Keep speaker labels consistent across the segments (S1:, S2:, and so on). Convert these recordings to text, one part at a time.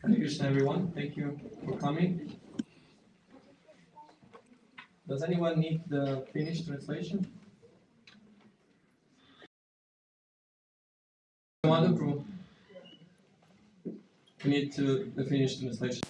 S1: Hare Krishna, everyone. Thank you for coming. Does anyone need the Finnish translation? Wonderful. We need the Finnish translation.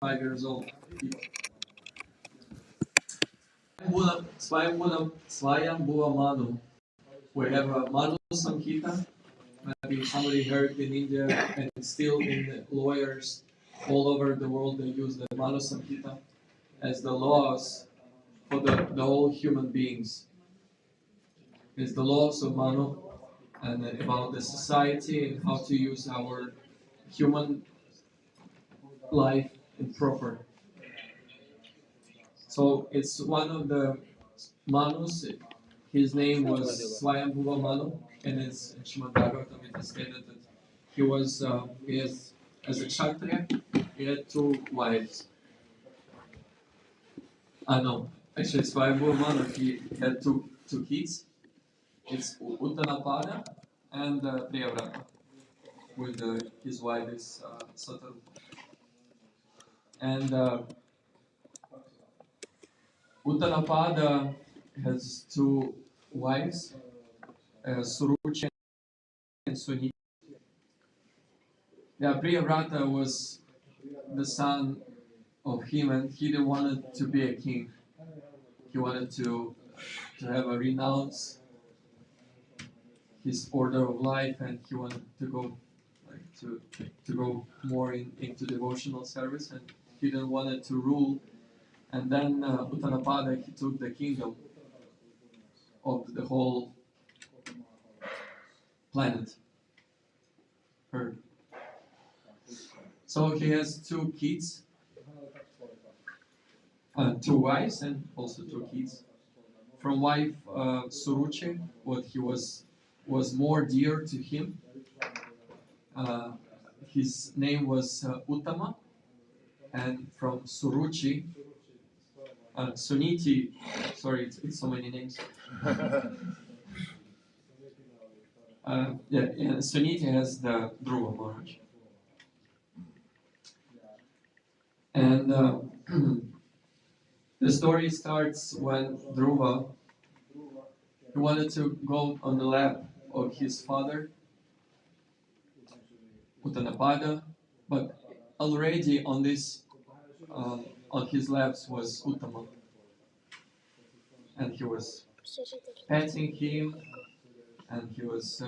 S1: 5 years old. Swayambhuva Manu. We have a Manu Samhita. Maybe somebody heard in India, and still in the lawyers all over the world they use the Manu Samhita as the laws for the whole human beings. It's the laws of Manu and about the society and how to use our human life in proper. So it's one of the Manus. His name was Swayambhuva Manu, and it's in Srimad Bhagavatam it is stated that he has, as a Kshatriya, he had 2 wives. No, actually Swayambhuva Manu, he had two kids. It's Uttanapada and Priyavrata, with his wife is Satarupa. And Uttanapada has 2 wives, Suruchi and Suniti. Yeah, Priyavrata was the son of him, and he didn't want to be a king. He wanted to have a renounce his order of life, and he wanted to go to go more into devotional service, and he didn't want to rule. And then Uttanapada, he took the kingdom of the whole planet, Earth. So he has 2 kids, 2 wives, and also 2 kids. From wife Suruchi, what he was more dear to him. His name was Uttama, and from Suruchi, Suniti. Sorry, it's so many names. Suniti has the Dhruva Maharaj. And the story starts when Dhruva, he wanted to go on the lap of his father, Uttanapada, but already on his laps was Uttama. And he was petting him, and he was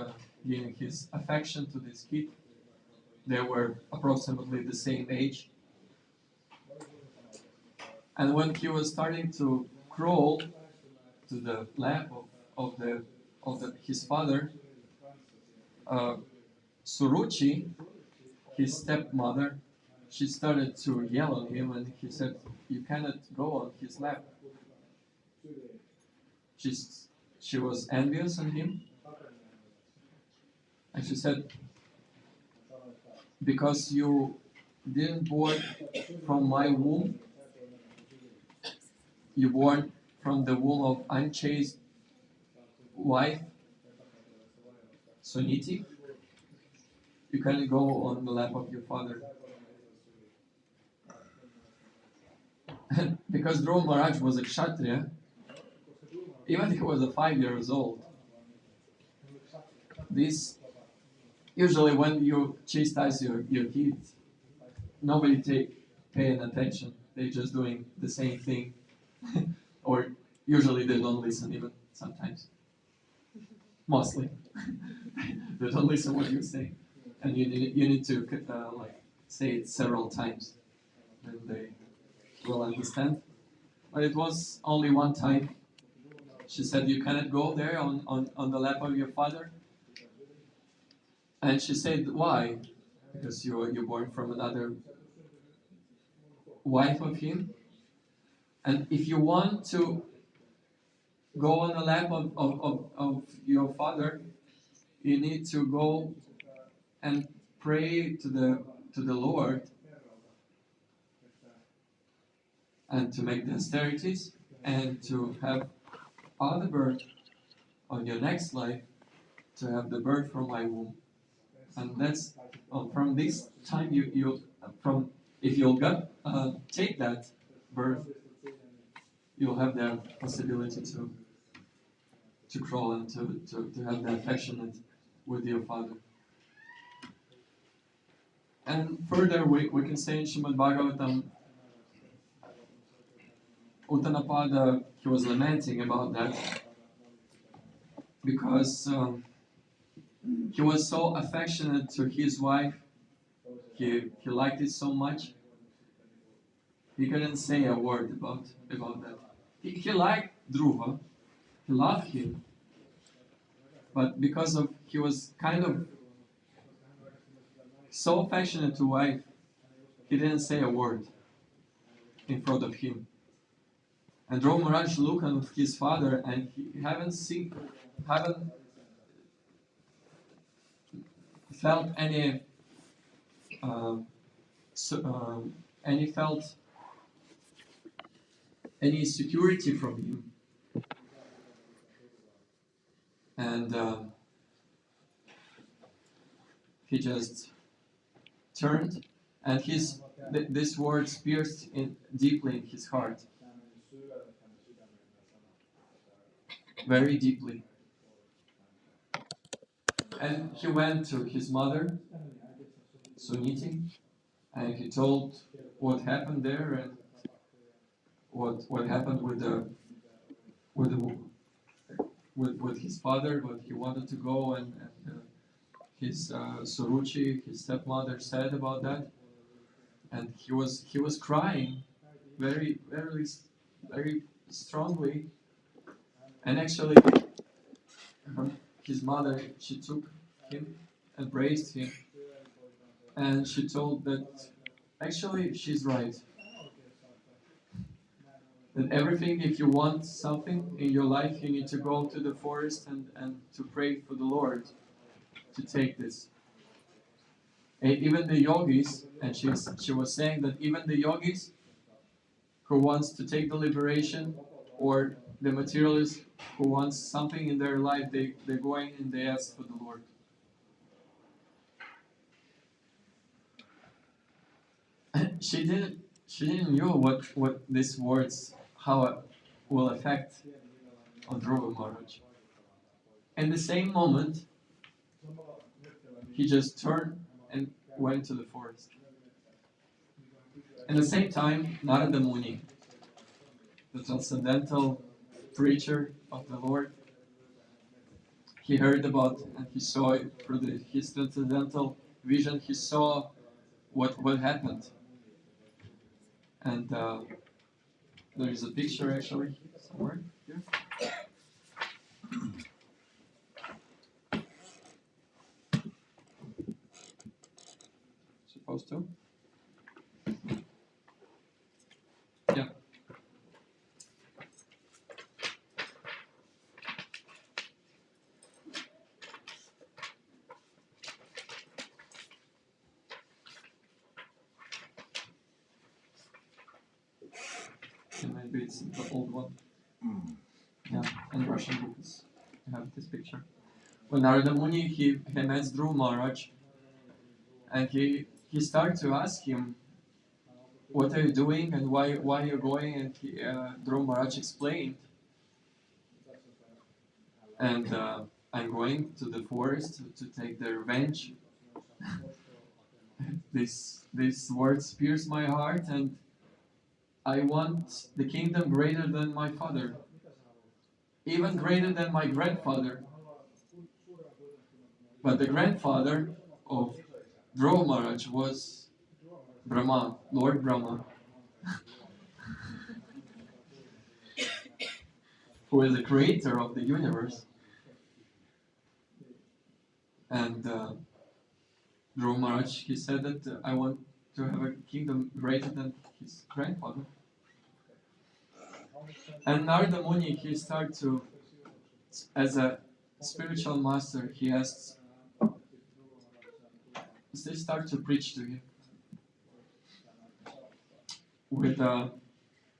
S1: giving his affection to this kid. They were approximately the same age. And when he was starting to crawl to the lap of his father, Suruchi, his stepmother, she started to yell at him, and he said, "You cannot go on his lap." She was envious on him, and she said, "Because you didn't born from my womb, you born from the womb of unchaste wife, Suniti, you cannot go on the lap of your father." Because Dhruva Maharaj was a Kshatriya, even if he was 5 years old, this usually when you chastise your kids, nobody paying attention. They're just doing the same thing, or usually they don't listen even sometimes. Mostly, they don't listen what you say, and you need to say it several times, and they will understand. But it was only one time. She said, "You cannot go there on the lap of your father." And she said, "Why?" "Because you're born from another wife of him. And if you want to go on the lap of your father, you need to go and pray to the Lord, and to make the austerities, and to have other birth on your next life, to have the birth from my womb." And that's from this time if you'll take that birth, you'll have the possibility to crawl and to have the affectionate with your father. And further, we can say in Srimad Bhagavatam Uttanapada, he was lamenting about that because he was so affectionate to his wife. He liked it so much. He couldn't say a word about that. He liked Dhruva. He loved him, but because of he was kind of so affectionate to wife, he didn't say a word in front of him. And Dhruva Maharaj looked at his father, and he haven't felt uh, so, any felt any security from him, and he just turned, and this words pierced deeply in his heart, very deeply. And he went to his mother, Suniti, and he told what happened there and what happened with the with his father, what he wanted to go, and his Suruchi, his stepmother, said about that, and he was crying very strongly, and actually his mother, she took him, embraced him, and she told that actually she's right. That everything, if you want something in your life, you need to go to the forest and to pray for the Lord to take this. And even the yogis, and she was saying that even the yogis who wants to take the liberation, or the materialist who wants something in their life, they go in and they ask for the Lord. She didn't know what these words, how it will affect on Dhruva Maharaj. In the same moment, he just turned and went to the forest. At the same time, Narada Muni, the transcendental preacher of the Lord, he heard about and he saw it through his transcendental vision. He saw what happened, and there is a picture actually somewhere here. Supposed to. Yeah. And maybe it's the old one. Yeah, in Russian books you have this picture. When Narada Muni he met Dhruva Maharaj, and he started to ask him, "What are you doing and why you're going?" And Dhruva Maharaj explained, and I'm going to the forest to take the revenge. These words pierce my heart, and I want the kingdom greater than my father, even greater than my grandfather. But the grandfather of Dhruva Maharaj was Brahma, Lord Brahma, who is the creator of the universe. And Dhruva Maharaj, he said that I want to have a kingdom greater than his grandfather. And Narada Muni, he started to, as a spiritual master, he started to preach to him with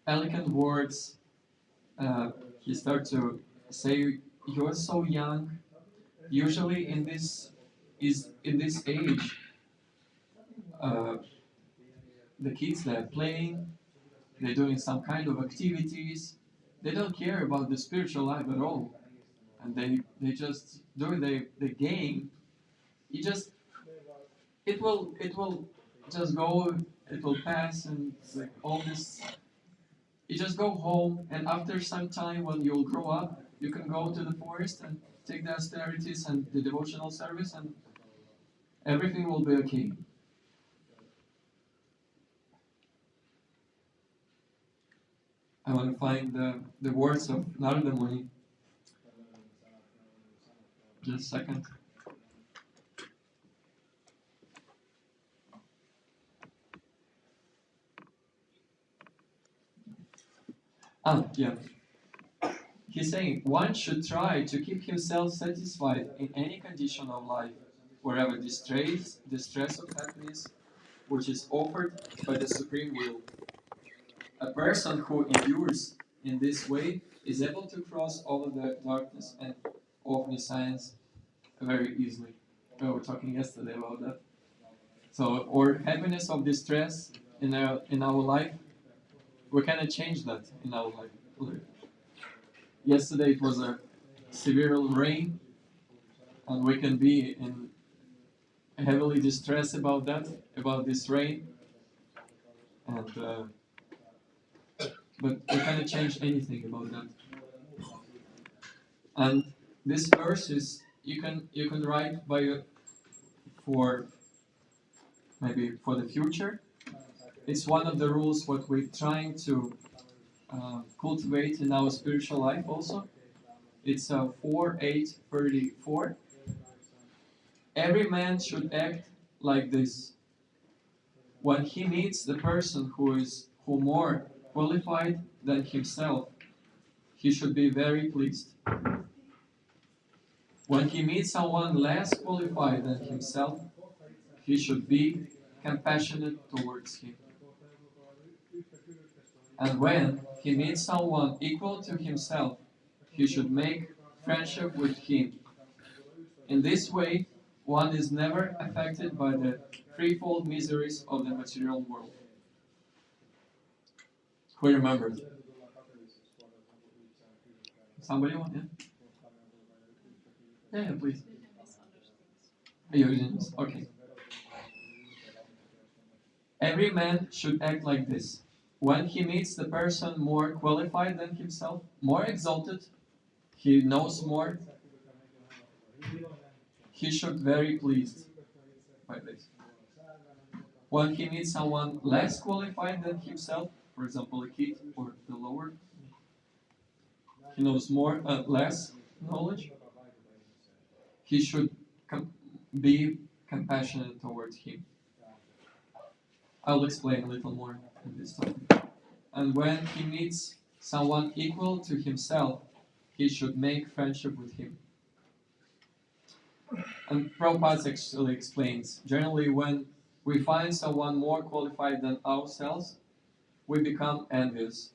S1: elegant words. He started to say, "You are so young. Usually in this age, uh, the kids, they're playing, they're doing some kind of activities. They don't care about the spiritual life at all, and they just do the game. It just it will just go, it will pass, and it's like all this You just go home, and after some time, when you'll grow up, you can go to the forest and take the austerities and the devotional service, and everything will be okay. I want to find the words of Narada Muni. Just a second. Yeah. He's saying one should try to keep himself satisfied in any condition of life, wherever distress of happiness, which is offered by the supreme will. A person who endures in this way is able to cross over the darkness and omniscience very easily. We were talking yesterday about that. So, or happiness of distress in our life, we cannot change that in our life. Yesterday it was a severe rain, and we can be in heavily distressed about that, about this rain, and but we cannot change anything about that. And this verse is you can write by for maybe for the future. It's one of the rules what we're trying to cultivate in our spiritual life also. It's 4:8:34. Every man should act like this. When he meets the person who more qualified than himself, he should be very pleased. When he meets someone less qualified than himself, he should be compassionate towards him. And when he meets someone equal to himself, he should make friendship with him. In this way, one is never affected by the threefold miseries of the material world. Who remembers? Somebody want? Yeah, please. Okay. Every man should act like this. When he meets the person more qualified than himself, more exalted, he knows more, he should be very pleased by this. When he meets someone less qualified than himself, for example, a kid or the lower, he knows more, less knowledge, he should be compassionate towards him. I'll explain a little more in this topic. And when he meets someone equal to himself, he should make friendship with him. And Prabhupada actually explains, generally when we find someone more qualified than ourselves, we become envious.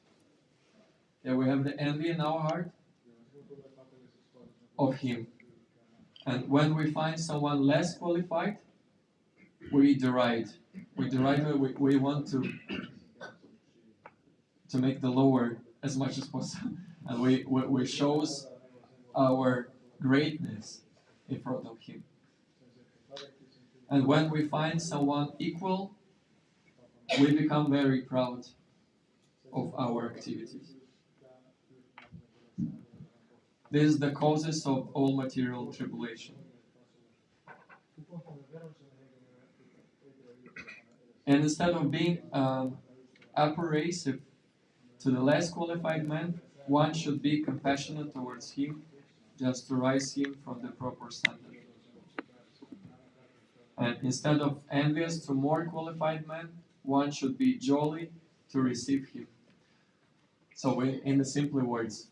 S1: Yeah, we have the envy in our heart of him. And when we find someone less qualified, we deride. We want to make the lower as much as possible. And we shows our greatness in front of him. And when we find someone equal, we become very proud of our activities. This is the causes of all material tribulation. And instead of being apprehensive to the less qualified man, one should be compassionate towards him, just to raise him from the proper standard. And instead of envious to more qualified men, one should be jolly to receive him. So in the simple words,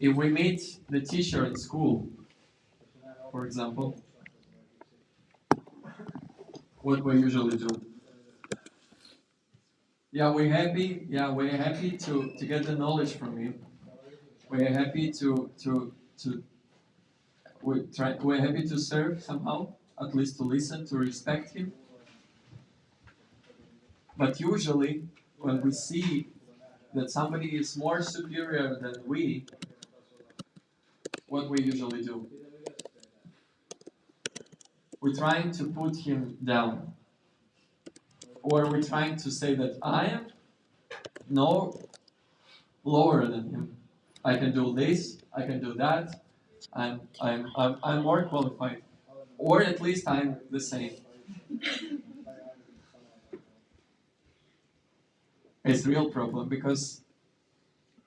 S1: if we meet the teacher in school, for example, what we usually do? We're happy to get the knowledge from him. We're happy we're happy to serve somehow, at least to listen, to respect him. But usually, when we see that somebody is more superior than we, what we usually do? We're trying to put him down. Or we're trying to say that I am no lower than him. I can do this, I can do that, I'm more qualified. Or at least I'm the same. It's a real problem because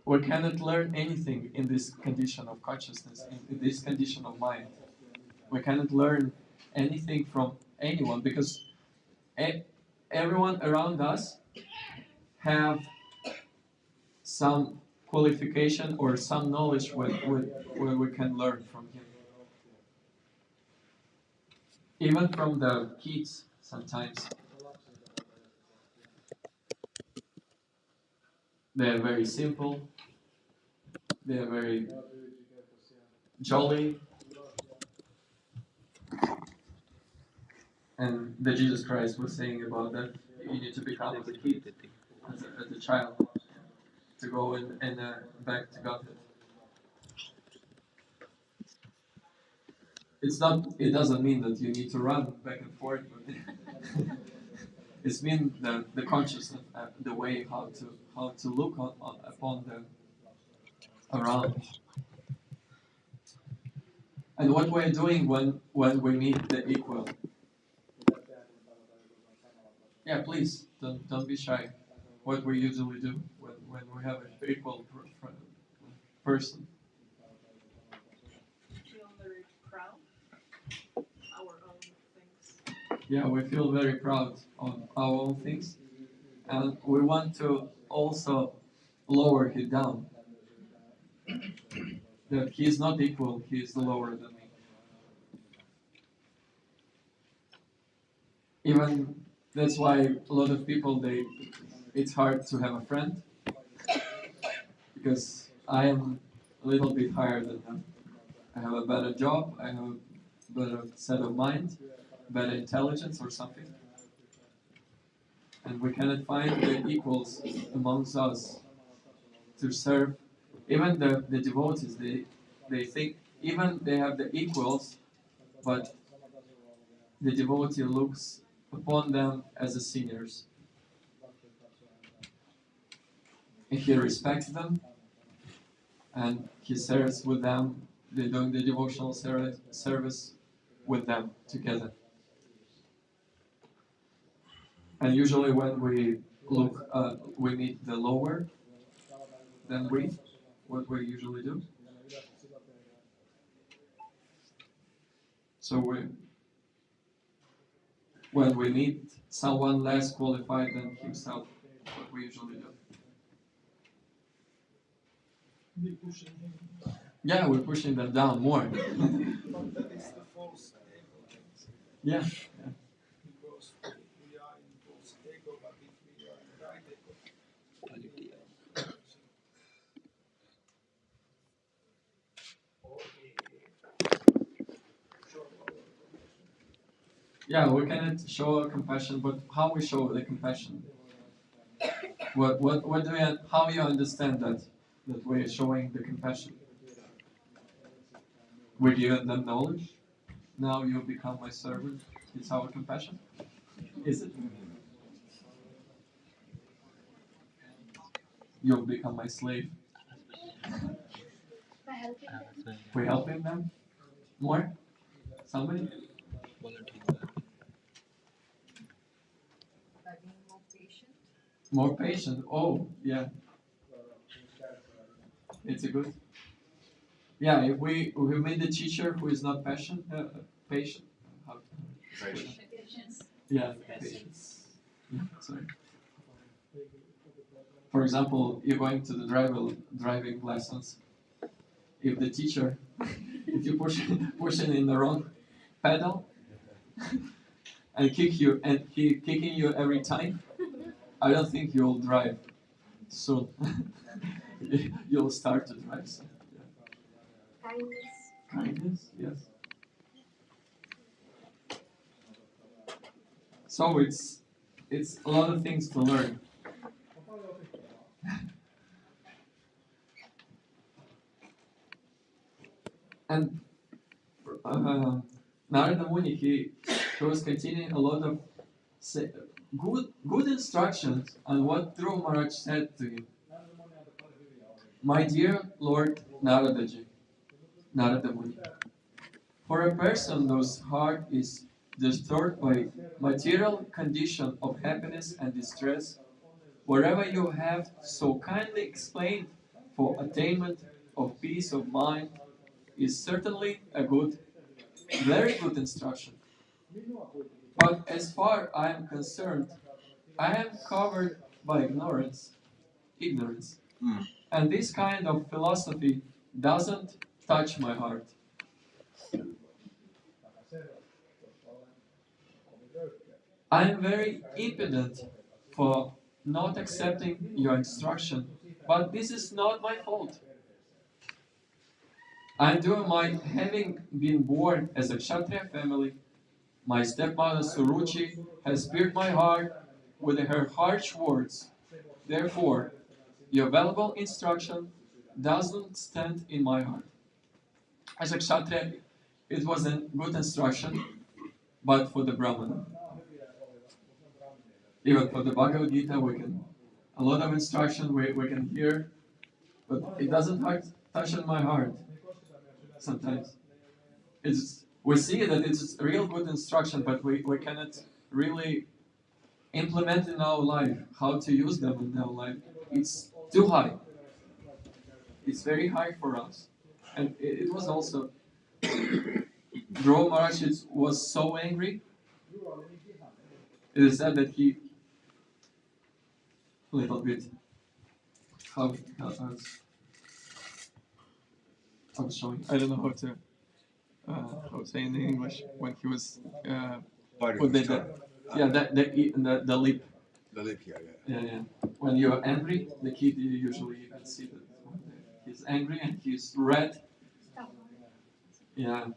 S1: we cannot learn anything in this condition of consciousness, in this condition of mind. We cannot learn anything from anyone because everyone around us have some qualification or some knowledge where we can learn from him. Even from the kids sometimes. They're very simple, they're very jolly, and the Jesus Christ was saying about that you need to become as a kid, as a child, to go and back to Godhead. It's not. It doesn't mean that you need to run back and forth. But it's mean the consciousness, the way how to look upon the around, and what we're doing when we meet the equal. Yeah, please don't be shy. What we usually do when we have an equal person.
S2: Feel very proud our own things.
S1: Yeah, we feel very proud of our own things, and we want to also lower him down. That he is not equal; he is lower than me. Even that's why a lot of people it's hard to have a friend because I am a little bit higher than them. I have a better job, I have a better set of mind, better intelligence or something. And we cannot find the equals amongst us to serve. Even the devotees, they think even they have the equals, but the devotee looks upon them as a seniors. And he respects them and he serves with them, they're doing the devotional service with them together. And usually when we we meet the lower than we, what we usually do. So when we meet someone less qualified than himself, what we usually do.
S3: Be pushing him.
S1: Yeah, we're pushing them down more.
S3: But that is the false ego.
S1: Yeah.
S3: Because we are in false ego, but if we are in right ego, we are
S1: Yeah, we cannot show compassion, but how we show the compassion? What do you, how you understand that we are showing the compassion? We give them knowledge. Now you become my servant. It's our compassion. Is it? You'll become my slave.
S2: By helping them.
S1: We helping them more. Somebody?
S2: By being more patient.
S1: More patient. Oh, yeah. It's a good. Yeah, if we meet the teacher who is not patient, how,
S2: Patience.
S1: yeah, patience. Yeah, sorry. For example, you're going to the driving lessons. If the teacher, if you pushing in the wrong pedal and he kicking you every time, I don't think you'll drive soon. You'll start to drive soon.
S2: Kindness.
S1: Kindness, yes. So it's a lot of things to learn. And Narada Muni, he was continuing a lot of good instructions on what Dhruv Maharaj said to him. My dear Lord Naradaji, Narada Muni, for a person whose heart is disturbed by material condition of happiness and distress, wherever you have so kindly explained for attainment of peace of mind is certainly a good, very good instruction. But as far I am concerned, I am covered by ignorance, and this kind of philosophy doesn't touch my heart. I am very impudent for not accepting your instruction, but this is not my fault. I'm doing my having been born as a Kshatriya family. My stepmother Suruchi has pierced my heart with her harsh words. Therefore, your valuable instruction doesn't stand in my heart. As a Kshatriya, it was a good instruction, but for the Brahmana. Even for the Bhagavad Gita, we can a lot of instruction we can hear, but it doesn't touch on my heart sometimes. We see that it's a real good instruction, but we cannot really implement in our life how to use them in our life. It's too high. It's very high for us. And it was also Dhruva Maharaj was so angry. It is said that he a little bit how I was showing. I don't know how to say in English when he was with the lip.
S4: The lip, yeah.
S1: Yeah. When you're angry, the kid usually you can see that when he's angry and he's red. Yeah.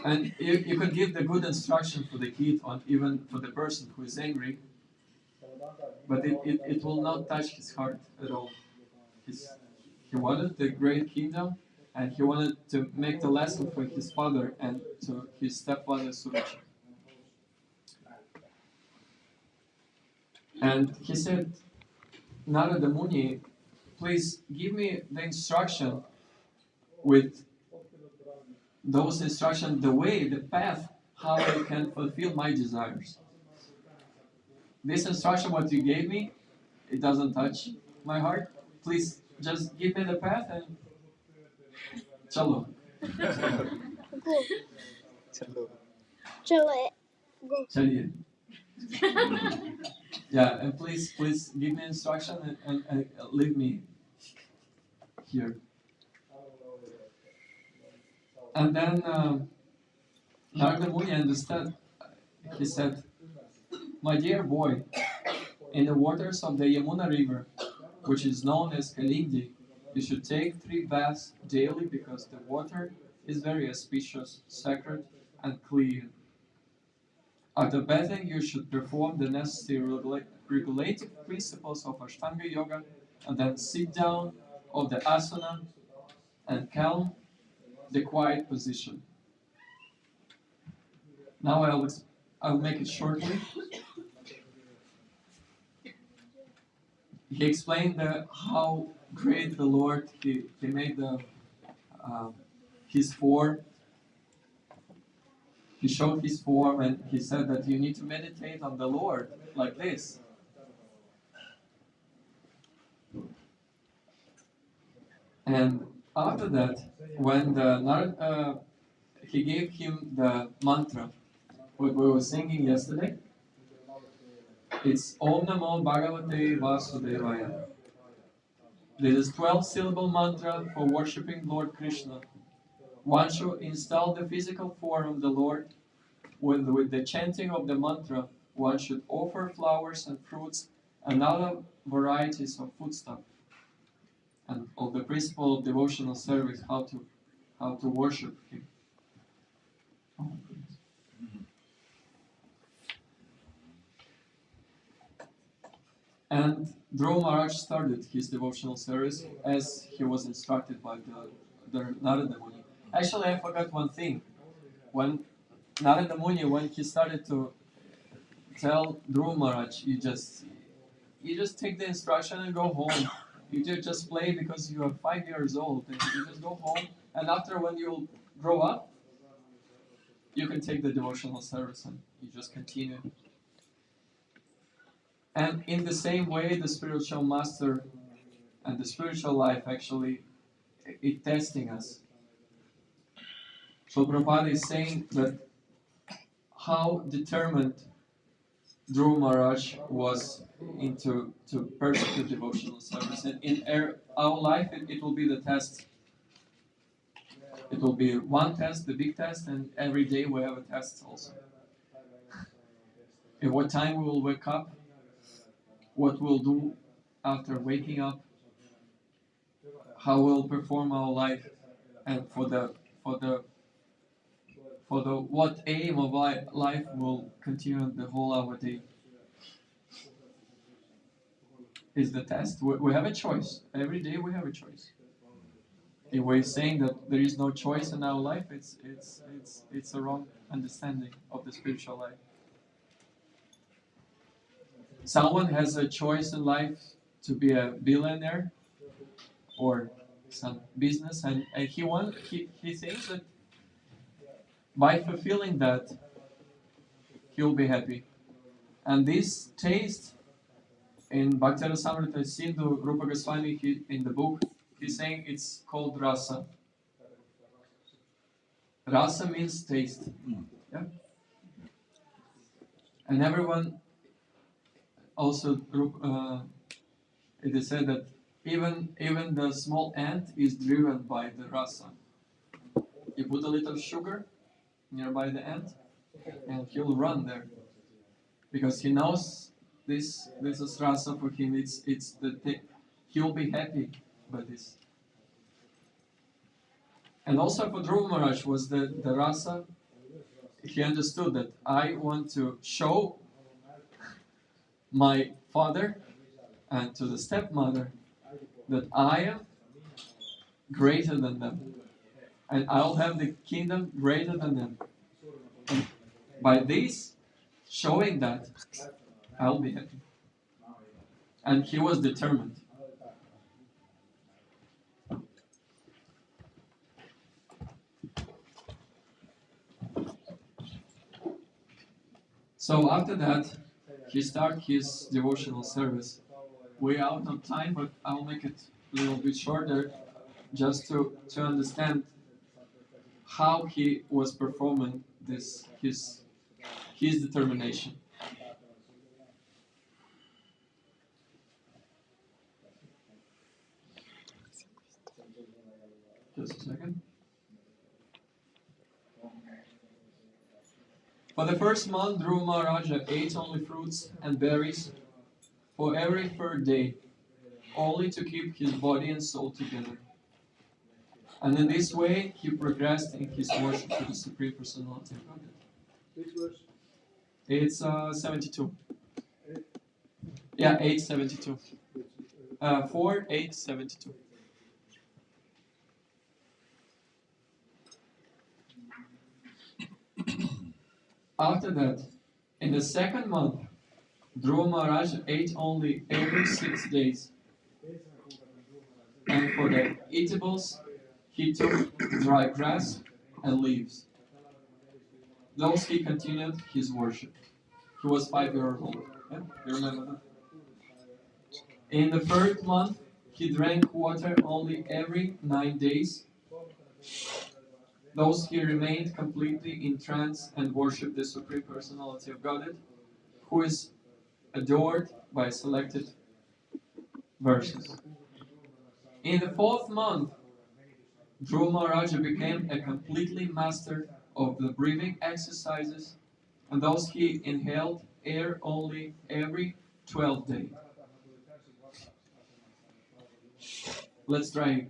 S1: And you could give the good instruction for the kid or even for the person who is angry, but it will not touch his heart at all. He wanted the great kingdom, and he wanted to make the lesson for his father and to his stepfather Suruchi. And he said, Narada Muni, please give me the instruction with those instructions, the way, the path, how I can fulfill my desires. This instruction, what you gave me, it doesn't touch my heart. Please just give me the path and chalo. Chaliye. Yeah, and please give me instruction and leave me here. And then Narada Muni understood. He said, my dear boy, in the waters of the Yamuna river, which is known as Kalindi, you should take 3 baths daily because the water is very auspicious, sacred, and clean. After bathing, you should perform the necessary regulative principles of Ashtanga Yoga and then sit down of the asana and calm the quiet position. Now I'll make it shortly. He explained how great the Lord, he made his form. He showed his form and he said that you need to meditate on the Lord like this. And after that, when he gave him the mantra, what we were singing yesterday, it's Om Namo Bhagavate Vasudevaya. This is 12-syllable mantra for worshipping Lord Krishna. One should install the physical form of the Lord. With the chanting of the mantra, one should offer flowers and fruits and other varieties of foodstuff. And of the principle of devotional service, how to worship Him. Oh, goodness. And Dhruva Maharaj started his devotional service as he was instructed by the Narada Muni. Actually, I forgot one thing. When Narada Muni, when he started to tell Dhruva Maharaj, you just take the instruction and go home. You just play because you are 5 years old, and you just go home. And after, when you grow up, you can take the devotional service and you just continue. And in the same way, the spiritual master and the spiritual life actually is testing us. So Prabhupada is saying that how determined Dhruva Maharaj was into to pursue devotional service. And in our life, it will be the test. It will be one test, the big test, and every day we have a test also. At what time we will wake up, what we'll do after waking up, how we'll perform our life, and for the what aim of life will continue the whole our day. Is the test. We have a choice. Every day we have a choice. If we're saying that there is no choice in our life, it's a wrong understanding of the spiritual life. Someone has a choice in life to be a billionaire or some business, and he thinks that by fulfilling that, he'll be happy. And this taste in Bhaktirasamrita Sindhu, Rupa Goswami, in the book, he's saying it's called rasa. Rasa means taste. Yeah? And everyone also, it is said that even the small ant is driven by the rasa. You put a little sugar nearby the ant, and he'll run there because he knows this is rasa for him. He'll be happy by this. And also for Dhruva Maharaj was the rasa. He understood that I want to show my father and to the stepmother that I am greater than them, and I'll have the kingdom greater than them. And by this, showing that, I'll be happy. And he was determined. So after that, he started his devotional service. We're out of time, but I'll make it a little bit shorter, just to understand how he was performing his determination. Just a second. For the first month, Dhruva Maharaja ate only fruits and berries for every third day, only to keep his body and soul together. And in this way, he progressed in his worship to the Supreme Personality of Godhead.
S3: Which verse?
S1: It's 72. Yeah, 872. 4:872. After that, in the second month, Dhruva Maharaj ate only every 6 days. And for the eatables, he took dry grass and leaves. Thus he continued his worship. He was 5 years old. Yeah? You remember that? In the third month, he drank water only every 9 days. Thus he remained completely in trance and worshipped the Supreme Personality of Godhead, who is adored by selected verses. In the fourth month, Dhruva Maharaja became a completely master of the breathing exercises, and thus he inhaled air only every 12th day. Let's try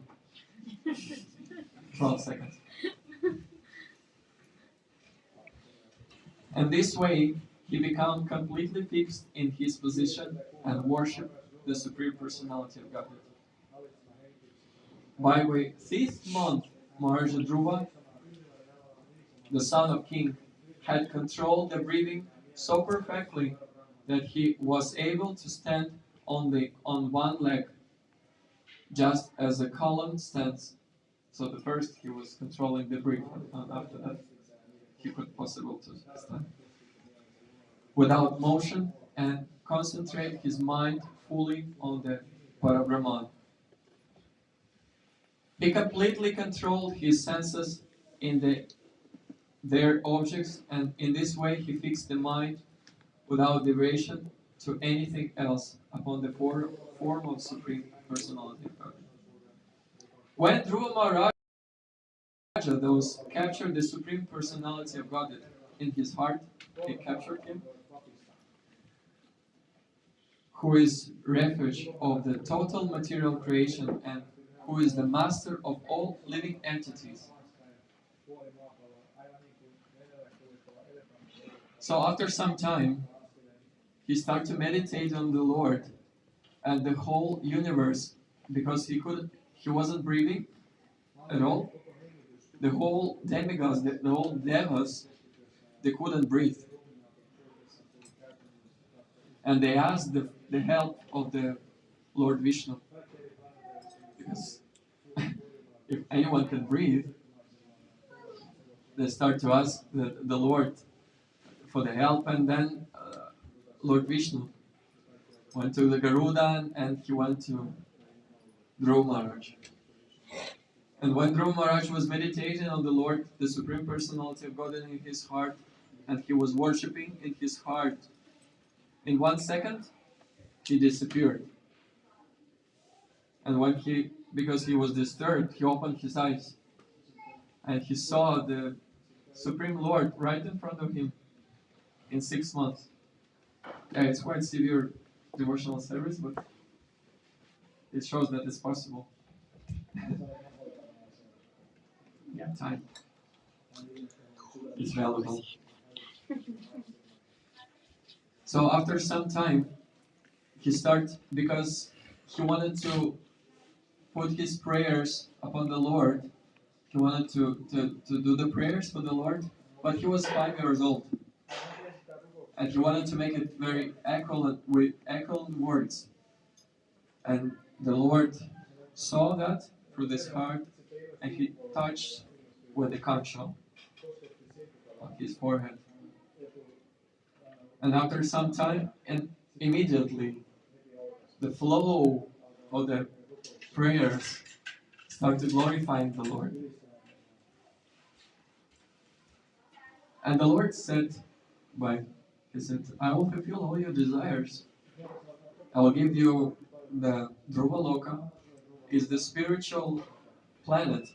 S1: 12 seconds. And this way, he became completely fixed in his position and worshiped the Supreme Personality of Godhead. By the fifth month, Maharaja Dhruva, the son of King had controlled the breathing so perfectly that he was able to stand on one leg, just as a column stands. So the first he was controlling the breathing, and after that he could possible to stand without motion and concentrate his mind fully on the Parabrahman. He completely controlled his senses in their objects, and in this way he fixed the mind without deviation to anything else upon the form of Supreme Personality of God. When Dhruva Maharaja those captured the Supreme Personality of God in his heart, he captured him, who is refuge of the total material creation and who is the master of all living entities. So after some time, he started to meditate on the Lord and the whole universe, because he wasn't breathing at all. The whole demigods, the whole devas, they couldn't breathe. And they asked the help of the Lord Vishnu. Because if anyone can breathe, they start to ask the Lord for the help, and then Lord Vishnu went to the Garuda and he went to Dhruva Maharaj. And when Dhruva Maharaj was meditating on the Lord, the Supreme Personality of God in his heart, and he was worshipping in his heart, in 1 second, he disappeared. And because he was disturbed, he opened his eyes and he saw the Supreme Lord right in front of him in 6 months. Yeah, it's quite severe devotional service, but it shows that it's possible. Yeah, time is valuable. So after some time, he started, because he wanted to put his prayers upon the Lord. He wanted to do the prayers for the Lord, but he was 5 years old. And he wanted to make it very echoing with echoing words. And the Lord saw that through this heart, and he touched with the conch shell on his forehead. And after some time, and immediately, the flow of the prayers started glorifying the Lord. And the Lord said, he said, I will fulfill all your desires. I will give you the Dhruva Loka, is the spiritual planet.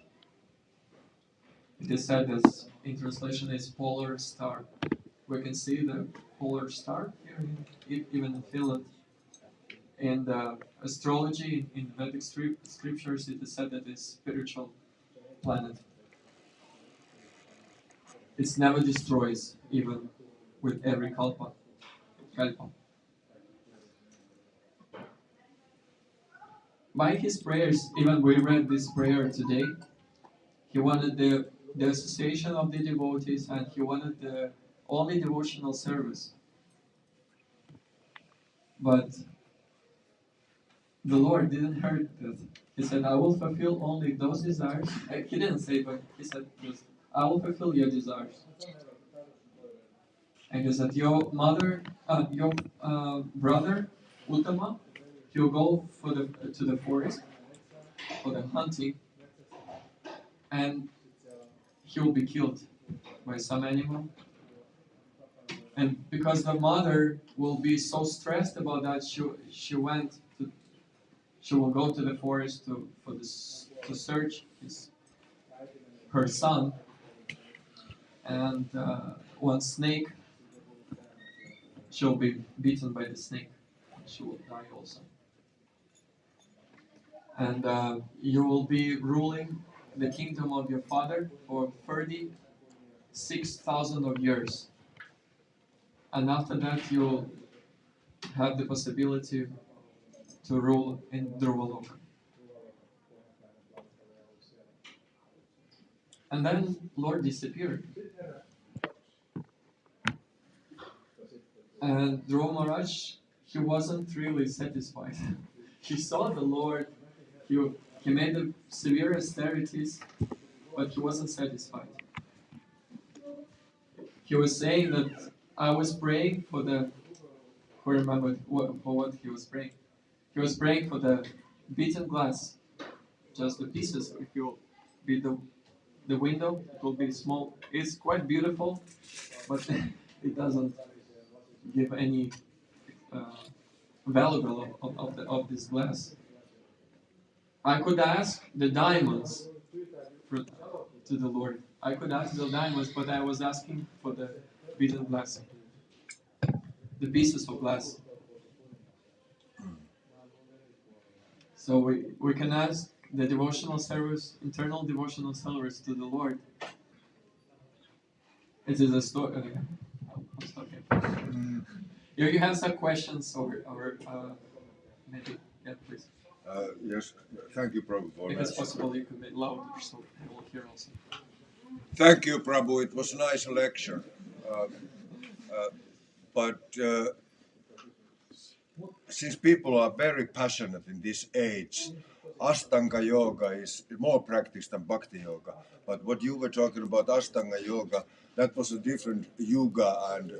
S1: It is said as in translation is polar star. We can see the polar star here, even in Finland. In the astrology, in Vedic scriptures, it is said that it's spiritual planet. It never destroys, even with every kalpa. By his prayers, even we read this prayer today, he wanted the association of the devotees, and he wanted the only devotional service. But the Lord didn't hear that. He said, I will fulfill only those desires. He didn't say, but he said, just, I will fulfill your desires. And he said, your brother, Uttama, he'll go to the forest for the hunting, and he'll be killed by some animal. And because the mother will be so stressed about that, she will go to the forest to search her son, and one snake, she'll be beaten by the snake. She will die also. And you will be ruling the kingdom of your father for 36,000 of years. And after that, you'll have the possibility to rule in Dhruva. And then Lord disappeared. And Dhruva Maharaj, he wasn't really satisfied. He saw the Lord, he, he made the severe austerities, but he wasn't satisfied. He was saying that I was praying for the, who remembered for what he was praying? He was praying for the beaten glass, just the pieces. If you beat the window, it will be small. It's quite beautiful, but it doesn't give any valuable of this glass. I could ask the diamonds to the Lord. I could ask the diamonds, but I was asking for the beaten glass, the pieces of glass. So we can ask the devotional service, internal devotional service to the Lord. It is a story. You have some questions or maybe, yeah, please.
S4: Yes, thank you, Prabhu, for
S1: If it's
S4: that.
S1: possible, you can make louder so I will hear also.
S4: Thank you, Prabhu. It was a nice lecture. But since people are very passionate in this age, Ashtanga yoga is more practiced than Bhakti yoga. But what you were talking about, Ashtanga yoga, that was a different yoga, and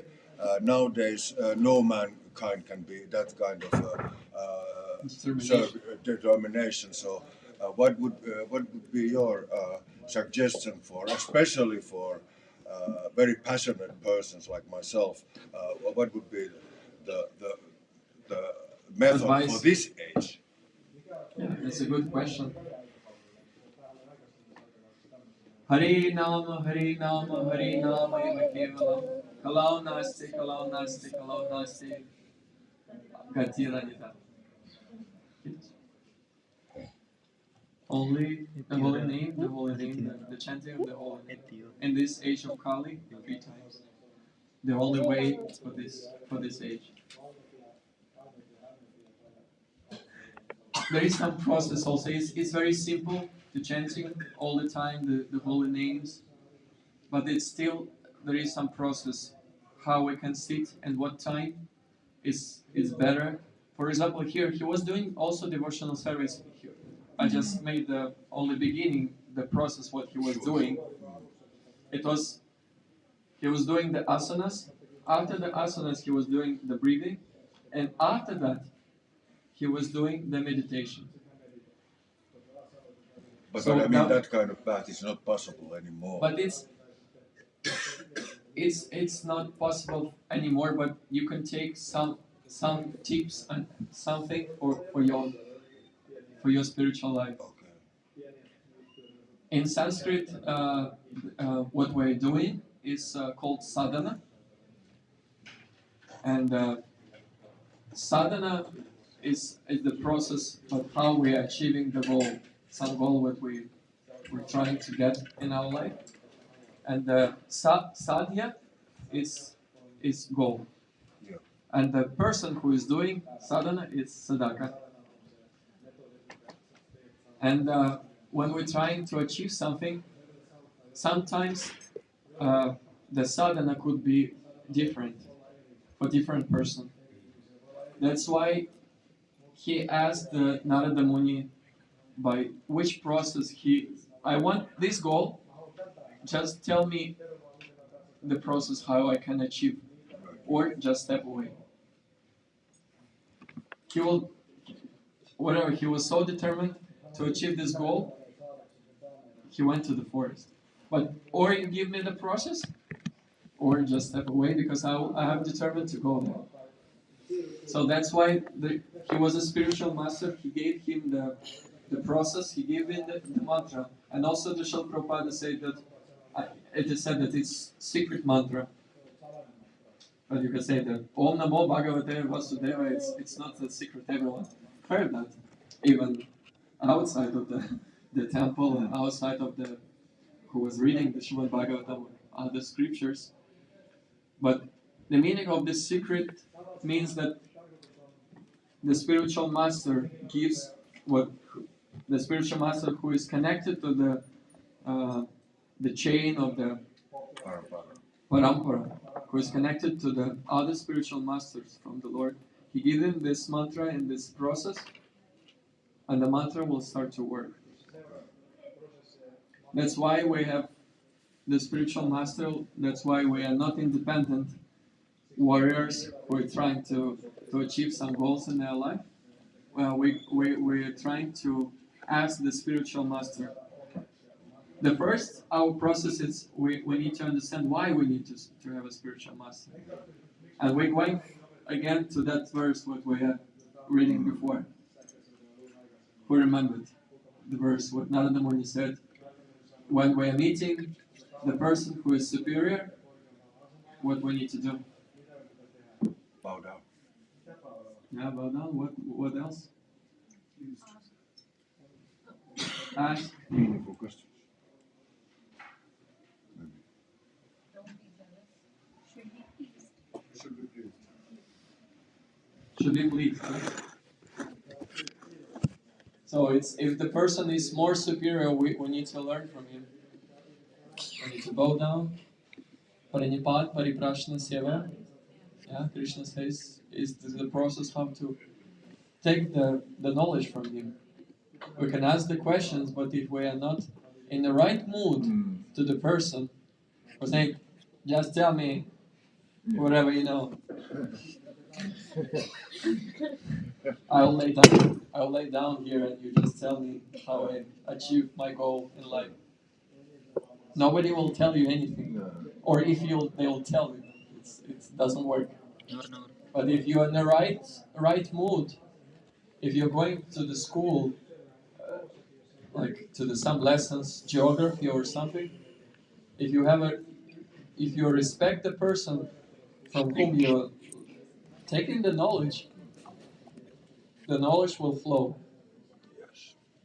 S4: nowadays no mankind can be that kind of determination. So, what would be your suggestion for, especially for very passionate persons like myself? What would be the method
S1: Advice.
S4: for this age?
S1: Yeah, that's a good question. Hare Nama, Hare Nama, Hare Nama, Eva Kevalam. Kalau nasti, kalau nasti, kalau nasti. Gatiranita. Only the holy name, the chanting of the holy name. In this age of Kali, 3 times. The only way for this age. There is some process also. It's very simple to chanting all the time the holy names, but it's still there is some process how we can sit and what time is better. For example, here he was doing also devotional service. Here. I just made the only beginning the process what he was doing. It was he was doing the asanas. After the asanas, he was doing the breathing, and after that, he was doing the meditation.
S4: But
S1: So
S4: I mean,
S1: now-
S4: that kind of path is not possible anymore.
S1: But it's not possible anymore. But you can take some tips and something for your spiritual life.
S4: Okay.
S1: In Sanskrit, what we're doing is called sadhana, and sadhana is the process of how we are achieving the goal, some goal that we're trying to get in our life, and the sadhya is goal,
S4: Yeah.
S1: and the person who is doing sadhana is sadhaka. And when we're trying to achieve something, sometimes the sadhana could be different for different person. That's why he asked the Narada Muni by which process I want this goal, just tell me the process how I can achieve, or just step away. He will, whatever, he was so determined to achieve this goal, he went to the forest. But, or you give me the process, or just step away because I have determined to go there. So that's why he was a spiritual master. He gave him the process. He gave him the mantra, and also the Srila Prabhupada said that it is said that it's secret mantra. But you can say that Om Namo Bhagavate Vasudeva. It's not a secret. Everyone heard that, even outside of the temple and outside of the who was reading the Srimad Bhagavatam, other scriptures. But the meaning of this secret means that the spiritual master gives what the spiritual master who is connected to the chain of the
S4: Parampara.
S1: parampara. who is connected to the other spiritual masters from the Lord, he gives him this mantra in this process, and the mantra will start to work. That's why we have the spiritual master. That's why we are not independent warriors who are trying to achieve some goals in their life. Well, we are trying to ask the spiritual master. The first, our process is we need to understand why we need to have a spiritual master. And we're going again to that verse what we are reading before. Who remembered the verse what Narada Muni said? When we are meeting the person who is superior, what we need to do?
S4: Bow down.
S1: Yeah, bow down. What else? Ask.
S4: Meaningful questions.
S5: Don't be jealous. Should be pleased.
S4: Should be pleased.
S1: Should be pleased. Right? So it's if the person is more superior, we need to learn from him. We need to bow down. Pranipad, pariprashna, seva. Yeah, Krishna says is the process how to take the knowledge from him. We can ask the questions, but if we are not in the right mood to the person, we're saying, just tell me whatever you know. I'll lay down here and you just tell me how I achieve my goal in life. Nobody will tell you anything. Or if they'll tell you. It doesn't work. But if you're in the right mood, if you're going to the school, like to some lessons, geography or something, if you respect the person from whom you're taking the knowledge will flow.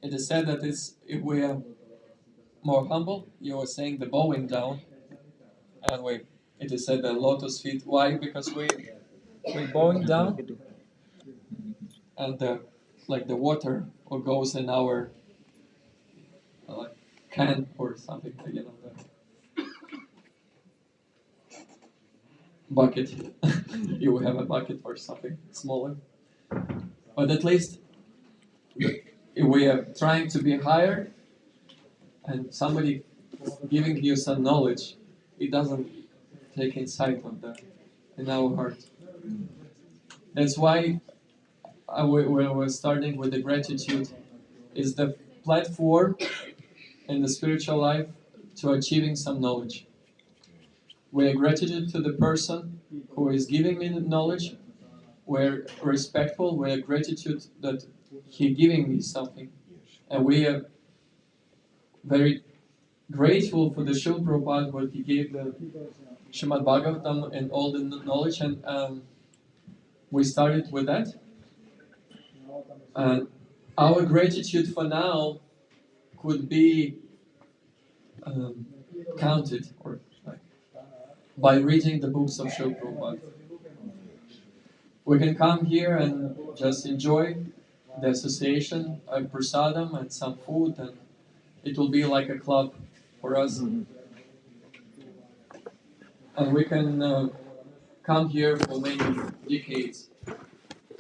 S1: It is said that if we are more humble, you are saying the bowing down, and it is said the lotus feet. Why? Because we're bowing down, and the water or goes in our can or something, the bucket. You will have a bucket or something smaller. But at least if we are trying to be higher and somebody giving you some knowledge, it doesn't take insight in our heart. That's why we're starting with the gratitude is the platform in the spiritual life to achieving some knowledge. We are gratitude to the person who is giving me the knowledge. We're respectful. We are gratitude that he giving me something, and we are very grateful for the Srila Prabhupada what he gave the Srimad Bhagavatam and all the knowledge, and we started with that. And our gratitude for now could be counted or by reading the books of Srila Prabhupada. We can come here and just enjoy the association of prasadam and some food, and it will be like a club for us. And we can come here for many decades.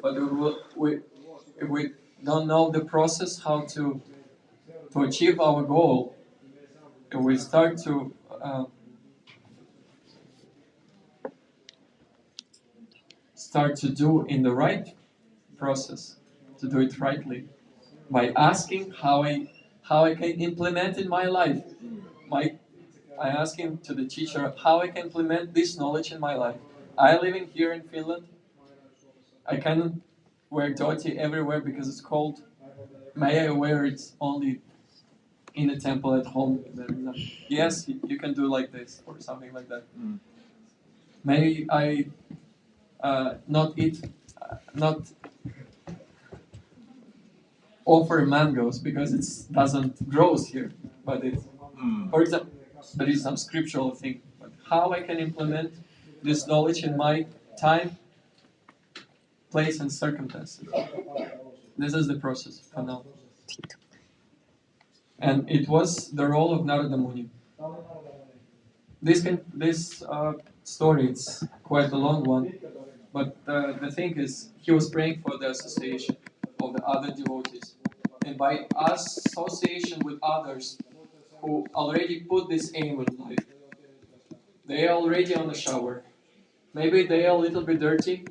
S1: But if we don't know the process, how to achieve our goal, if we start to do in the right process, to do it rightly, by asking how I can implement in my life. I ask him to the teacher how I can implement this knowledge in my life. I living here in Finland. I cannot wear dhoti everywhere because it's cold. May I wear it only in a temple at home? Yes, you can do like this or something like that. May I not offer mangoes because it doesn't grow here. But for example, there is some scriptural thing. But how I can implement this knowledge in my time, place, and circumstances. This is the process for now. And it was the role of Narada Muni. this story, it's quite a long one, but the thing is, he was praying for the association of the other devotees, and by association with others who already put this aim in life, they are already on the shower. Maybe they are a little bit dirty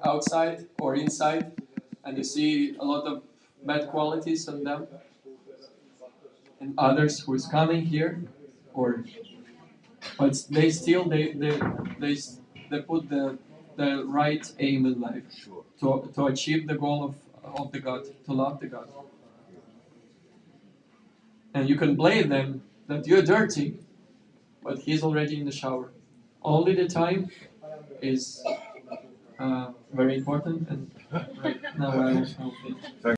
S1: outside or inside, and you see a lot of bad qualities on them, and others who is coming here, or but they still they put the right aim in life
S4: Sure.
S1: to achieve the goal of the God, to love the God. And you can blame them that you're dirty, but he's already in the shower. Only the time is very important, and right now I'll finish.